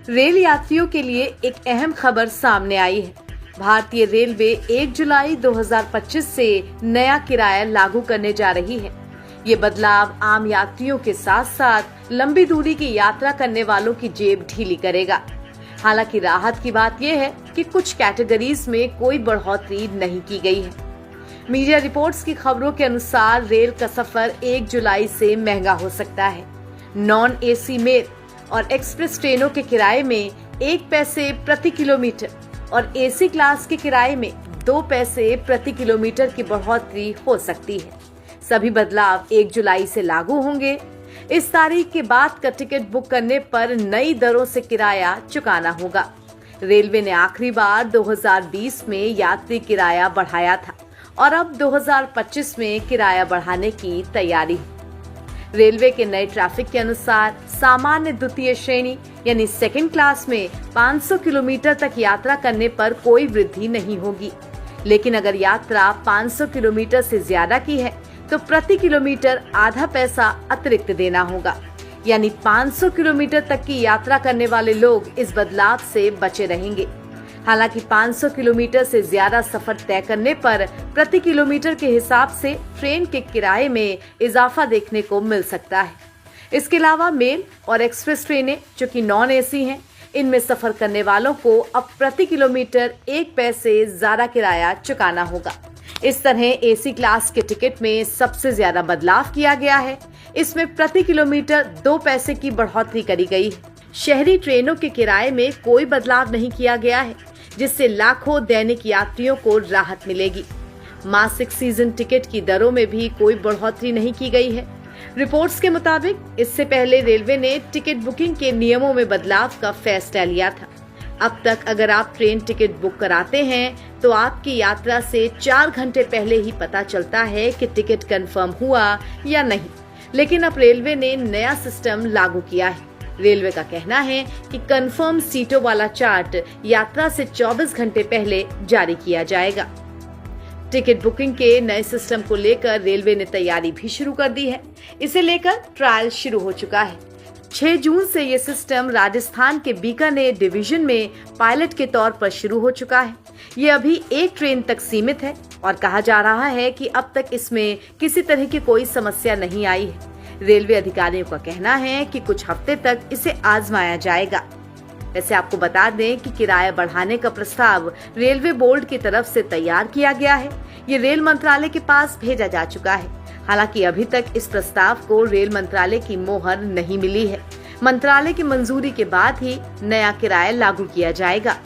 Rail यात्रियों के लिए एक अहम खबर सामने आई है। भारतीय रेलवे 1 जुलाई 2025 से नया किराया लागू करने जा रही है। ये बदलाव आम यात्रियों के साथ साथ लंबी दूरी की यात्रा करने वालों की जेब ढीली करेगा। हालांकि राहत की बात यह है कि कुछ कैटेगरीज में कोई बढ़ोतरी नहीं की गई है। मीडिया रिपोर्ट्स की खबरों के अनुसार रेल का सफर 1 जुलाई से महंगा हो सकता है। नॉन एसी मेल और एक्सप्रेस ट्रेनों के किराए में 1 पैसे प्रति किलोमीटर और एसी क्लास के किराए में 2 पैसे प्रति किलोमीटर की बढ़ोतरी हो सकती है। सभी बदलाव 1 जुलाई से लागू होंगे। इस तारीख के बाद का टिकट बुक करने पर नई दरों से किराया चुकाना होगा। रेलवे ने आखिरी बार 2020 में यात्री किराया बढ़ाया था और अब 2025 में किराया बढ़ाने की तैयारी है। रेलवे के नए ट्रैफिक के अनुसार सामान्य द्वितीय श्रेणी यानी सेकंड क्लास में 500 किलोमीटर तक यात्रा करने पर कोई वृद्धि नहीं होगी। लेकिन अगर यात्रा 500 किलोमीटर से ज्यादा की है तो प्रति किलोमीटर आधा पैसा अतिरिक्त देना होगा। यानी 500 किलोमीटर तक की यात्रा करने वाले लोग इस बदलाव से बचे रहेंगे। हालांकि 500 किलोमीटर से ज्यादा सफर तय करने पर प्रति किलोमीटर के हिसाब से ट्रेन के किराए में इजाफा देखने को मिल सकता है। इसके अलावा मेल और एक्सप्रेस ट्रेनें जो कि नॉन एसी हैं, इनमें सफर करने वालों को अब प्रति किलोमीटर 1 पैसे ज्यादा किराया चुकाना होगा। इस तरह एसी क्लास के टिकट में सबसे ज्यादा बदलाव किया गया है। इसमें प्रति किलोमीटर 2 पैसे की बढ़ोतरी करी गई है। शहरी ट्रेनों के किराए में कोई बदलाव नहीं किया गया है, जिससे लाखों दैनिक यात्रियों को राहत मिलेगी। मासिक सीजन टिकट की दरों में भी कोई बढ़ोतरी नहीं की गई है। रिपोर्ट्स के मुताबिक इससे पहले रेलवे ने टिकट बुकिंग के नियमों में बदलाव का फैसला लिया था। अब तक अगर आप ट्रेन टिकट बुक कराते हैं तो आपकी यात्रा से 4 घंटे पहले ही पता चलता है कि टिकट कंफर्म हुआ या नहीं। लेकिन अब रेलवे ने नया सिस्टम लागू किया है। रेलवे का कहना है कि कंफर्म सीटों वाला चार्ट यात्रा से 24 घंटे पहले जारी किया जाएगा। टिकट बुकिंग के नए सिस्टम को लेकर रेलवे ने तैयारी भी शुरू कर दी है। इसे लेकर ट्रायल शुरू हो चुका है। 6 जून से ये सिस्टम राजस्थान के बीकानेर डिवीजन में पायलट के तौर पर शुरू हो चुका है। ये अभी एक ट्रेन तक सीमित है और कहा जा रहा है कि अब तक इसमें किसी तरह की कोई समस्या नहीं आई है। रेलवे अधिकारियों का कहना है कि कुछ हफ्ते तक इसे आजमाया जाएगा। वैसे आपको बता दें कि किराया बढ़ाने का प्रस्ताव रेलवे बोर्ड की तरफ से तैयार किया गया है। ये रेल मंत्रालय के पास भेजा जा चुका है। हालांकि अभी तक इस प्रस्ताव को रेल मंत्रालय की मोहर नहीं मिली है। मंत्रालय की मंजूरी के बाद ही नया किराया लागू किया जाएगा।